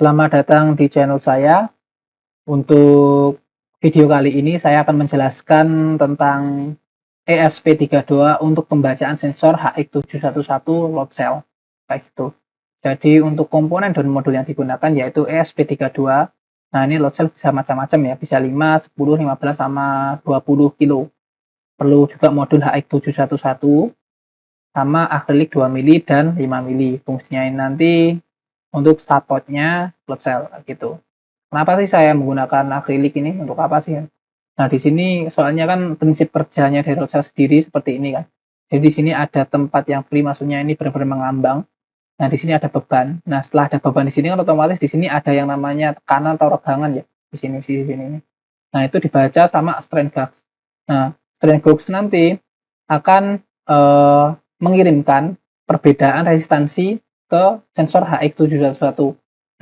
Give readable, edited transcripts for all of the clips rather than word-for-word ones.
Selamat datang di channel saya. Untuk video kali ini saya akan menjelaskan tentang ESP32 untuk pembacaan sensor HX711 load cell. Kayak gitu. Jadi untuk komponen dan modul yang digunakan yaitu ESP32. Nah, ini load cell bisa macam-macam ya, bisa 5, 10, 15 sama 20 kilo. Perlu juga modul HX711 sama akrilik 2 mili dan 5 mili. Fungsinya ini nanti untuk supportnya load cell gitu. Kenapa sih saya menggunakan akrilik ini? Untuk apa sih ya? Nah, di sini soalnya kan prinsip kerjanya dari load cell sendiri seperti ini kan. Jadi di sini ada tempat yang free, maksudnya ini benar-benar mengambang. Nah, di sini ada beban. Nah, setelah ada beban di sini kan otomatis di sini ada yang namanya tekanan atau regangan ya. Di sini. Nah, itu dibaca sama strain gauge. Nah, strain gauge nanti akan mengirimkan perbedaan resistansi ke sensor HX711.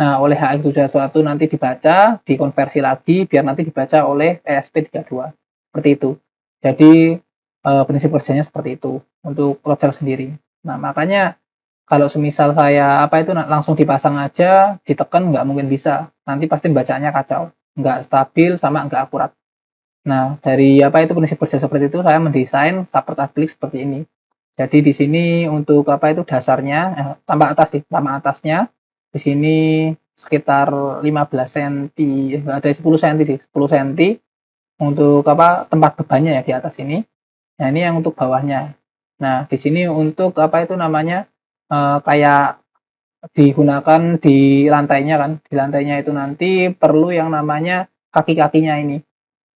Nah, oleh HX711 nanti dibaca, dikonversi lagi biar nanti dibaca oleh ESP32. Seperti itu. Jadi prinsip kerjanya seperti itu untuk load cell sendiri. Nah, makanya kalau semisal saya langsung dipasang aja, ditekan nggak mungkin bisa. Nanti pasti bacaannya kacau, nggak stabil sama nggak akurat. Nah, dari prinsip kerja seperti itu saya mendesain support akrilik seperti ini. Jadi di sini untuk dasarnya tambah atasnya di sini sekitar 15 cm, ada 10 cm sih, 10 cm untuk tempat bebannya ya di atas ini. Nah, ini yang untuk bawahnya. Nah, di sini untuk kayak digunakan di lantainya kan. Di lantainya itu nanti perlu yang namanya kaki-kakinya ini.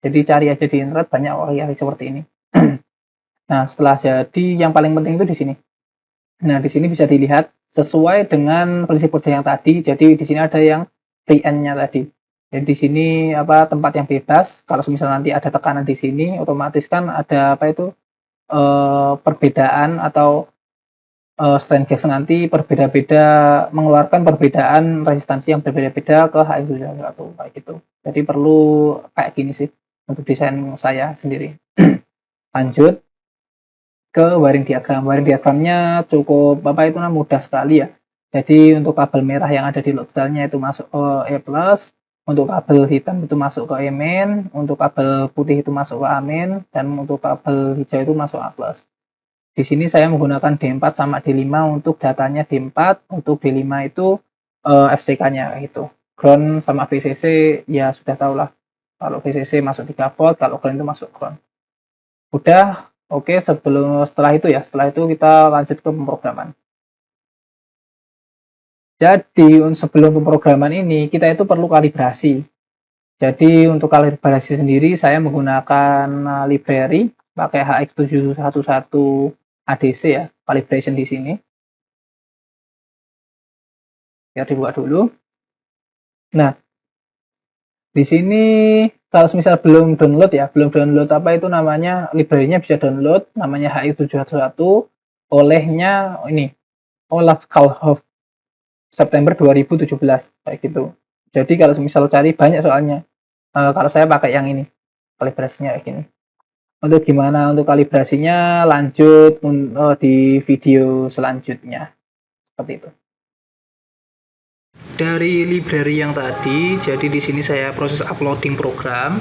Jadi cari aja di internet banyak kaki-kaki seperti ini. Nah, setelah jadi yang paling penting itu di sini. Nah, di sini bisa dilihat sesuai dengan prinsip kerja yang tadi. Jadi di sini ada yang free end-nya tadi. Jadi di sini tempat yang bebas. Kalau misal nanti ada tekanan di sini, otomatis kan ada perbedaan atau strain gauge nanti berbeda-beda, mengeluarkan perbedaan resistansi yang berbeda-beda ke HX711 kayak gitu. Jadi perlu kayak gini sih untuk desain saya sendiri. Lanjut ke wiring diagram. Wiring diagramnya cukup mudah sekali ya. Jadi untuk kabel merah yang ada di load cell-nya itu masuk ke E+, untuk kabel hitam itu masuk ke E-, untuk kabel putih itu masuk ke A-, dan untuk kabel hijau itu masuk A+. Di sini saya menggunakan D4 sama D5 untuk datanya D4, untuk D5 itu STK-nya gitu. Ground sama VCC ya sudah tahu lah. Kalau VCC masuk 3 volt, kalau ground itu masuk ground. Udah. Oke, setelah itu kita lanjut ke pemrograman. Jadi sebelum pemrograman ini kita itu perlu kalibrasi. Jadi untuk kalibrasi sendiri saya menggunakan library pakai HX711 ADC ya, calibration di sini. Biar dibuka dulu. Nah, di sini kalau misal belum download library-nya bisa download, namanya HX711, olehnya ini Olaf Kalhoff September 2017 kayak gitu. Jadi kalau misal cari banyak soalnya. Kalau saya pakai yang ini, kalibrasinya kayak gini. Untuk gimana untuk kalibrasinya lanjut di video selanjutnya. Seperti itu. Dari library yang tadi, jadi di sini saya proses uploading program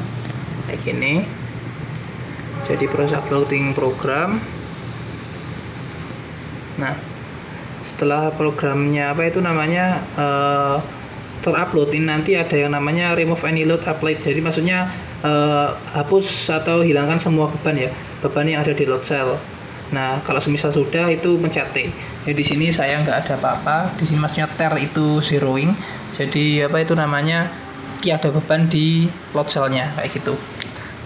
kayak gini. Jadi proses uploading program. Nah, setelah programnya terupload, ini nanti ada yang namanya remove any load applied. Jadi maksudnya hapus atau hilangkan semua beban ya, beban yang ada di load cell. Nah, kalau semisal sudah itu pencet T. Jadi di sini saya nggak ada apa-apa. Di sini maksudnya ter itu zeroing. Jadi ada beban di load cell-nya kayak gitu.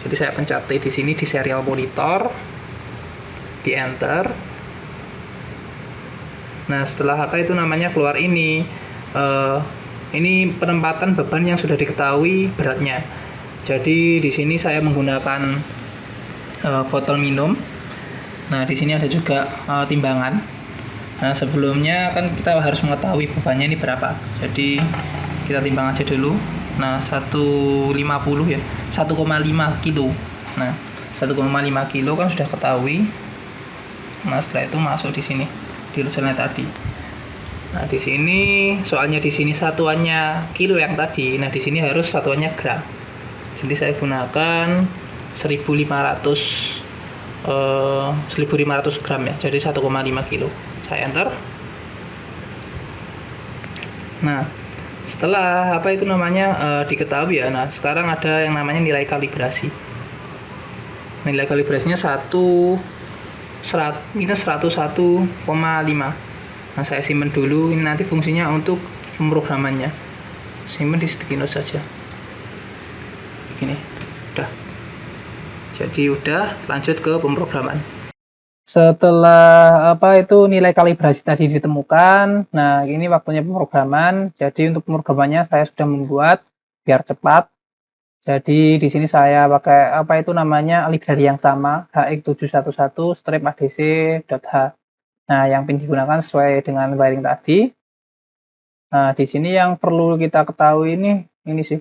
Jadi saya pencet T di sini di serial monitor, di enter. Nah, setelah keluar ini penempatan beban yang sudah diketahui beratnya. Jadi di sini saya menggunakan botol minum. Nah, di sini ada juga timbangan. Nah, sebelumnya kan kita harus mengetahui bebannya ini berapa. Jadi kita timbang aja dulu. Nah, 150 ya, 1,5 kilo. Nah, 1,5 kilo kan sudah ketahui. Nah, setelah itu masuk di sini di load cell tadi. Nah, di sini soalnya di sini satuannya kilo yang tadi. Nah, di sini harus satuannya gram. Jadi saya gunakan 1500 gram ya. Jadi 1,5 kilo. Saya enter. Nah, setelah diketahui ya. Nah, sekarang ada yang namanya nilai kalibrasi. Nilai kalibrasinya minus 101,5. Nah, saya simpan dulu. Ini nanti fungsinya untuk pemrogramannya. Simpan di Sticky Notes saja. Ini udah. Jadi udah, lanjut ke pemrograman. Setelah nilai kalibrasi tadi ditemukan, nah ini waktunya pemrograman. Jadi untuk pemrogramannya saya sudah membuat biar cepat. Jadi di sini saya pakai library yang sama, hx711 strip adc.h. Nah, yang pin digunakan sesuai dengan wiring tadi. Nah, di sini yang perlu kita ketahui ini sih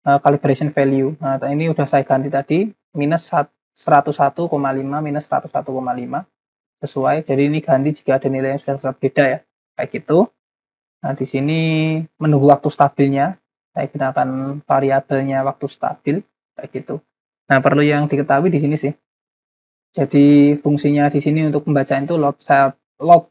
calibration value. Nah, ini udah saya ganti tadi minus 101,5 minus 101,5 sesuai. Jadi ini ganti jika ada nilai yang sudah berbeda ya, kayak gitu. Nah, di sini menunggu waktu stabilnya, saya gunakan variabelnya waktu stabil kayak gitu. Nah, perlu yang diketahui di sini sih. Jadi fungsinya di sini untuk pembacaan itu load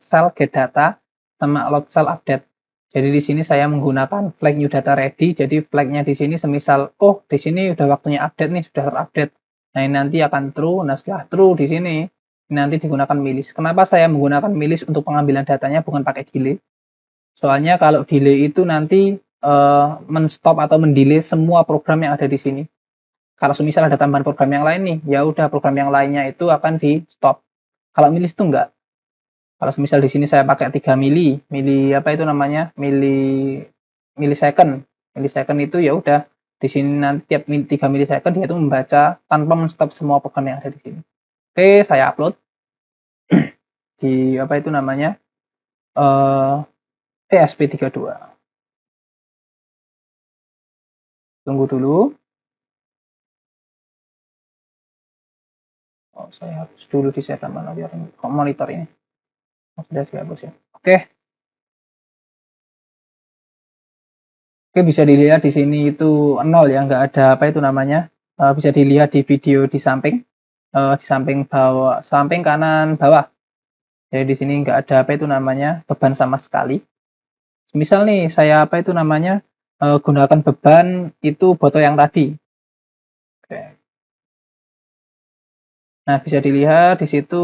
cell get data sama load cell update. Jadi di sini saya menggunakan flag new data ready. Jadi flagnya di sini semisal di sini udah waktunya update nih, sudah terupdate. Nah, ini nanti akan true. Nah, setelah true di sini nanti digunakan milis. Kenapa saya menggunakan milis untuk pengambilan datanya bukan pakai delay? Soalnya kalau delay itu nanti menstop atau mendelay semua program yang ada di sini. Kalau misal ada tambahan program yang lain nih, ya udah program yang lainnya itu akan di stop. Kalau milis itu enggak. Kalau misal di sini saya pakai 3 millisecond. Millisecond itu ya udah di sini nanti tiap 3 millisecond dia itu membaca tanpa menstop semua program yang ada di sini. Oke, saya upload di ESP32. Tunggu dulu. Saya hapus dulu di set mana biar monitor ini. Sudah saya hapus ya. Oke, bisa dilihat di sini itu 0 ya, nggak ada bisa dilihat di video di samping bawah, samping kanan bawah. Jadi di sini nggak ada beban sama sekali. Misal nih saya gunakan beban itu botol yang tadi. Oke. Nah, bisa dilihat di situ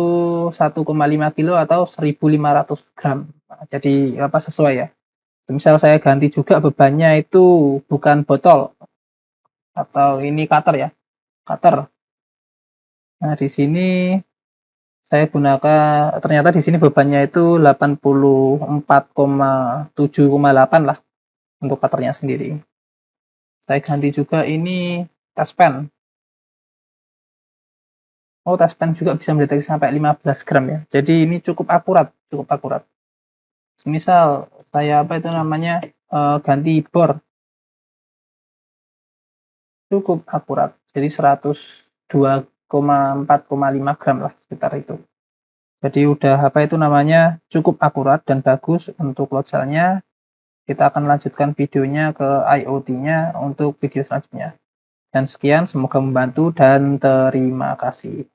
1,5 kilo atau 1.500 gram. Nah, jadi sesuai ya. Misal saya ganti juga bebannya itu bukan botol atau ini cutter ya, cutter. Nah, di sini saya gunakan ternyata di sini bebannya itu 84,7,8 lah untuk cutternya sendiri. Saya ganti juga ini test pen. Test pen juga bisa mendeteksi sampai 15 gram ya. Jadi ini cukup akurat. Misal saya ganti bor, cukup akurat. Jadi 102,4,5 gram lah sekitar itu. Jadi udah cukup akurat dan bagus untuk load cell-nya. Kita akan lanjutkan videonya ke IoT-nya untuk video selanjutnya. Dan sekian, semoga membantu dan terima kasih.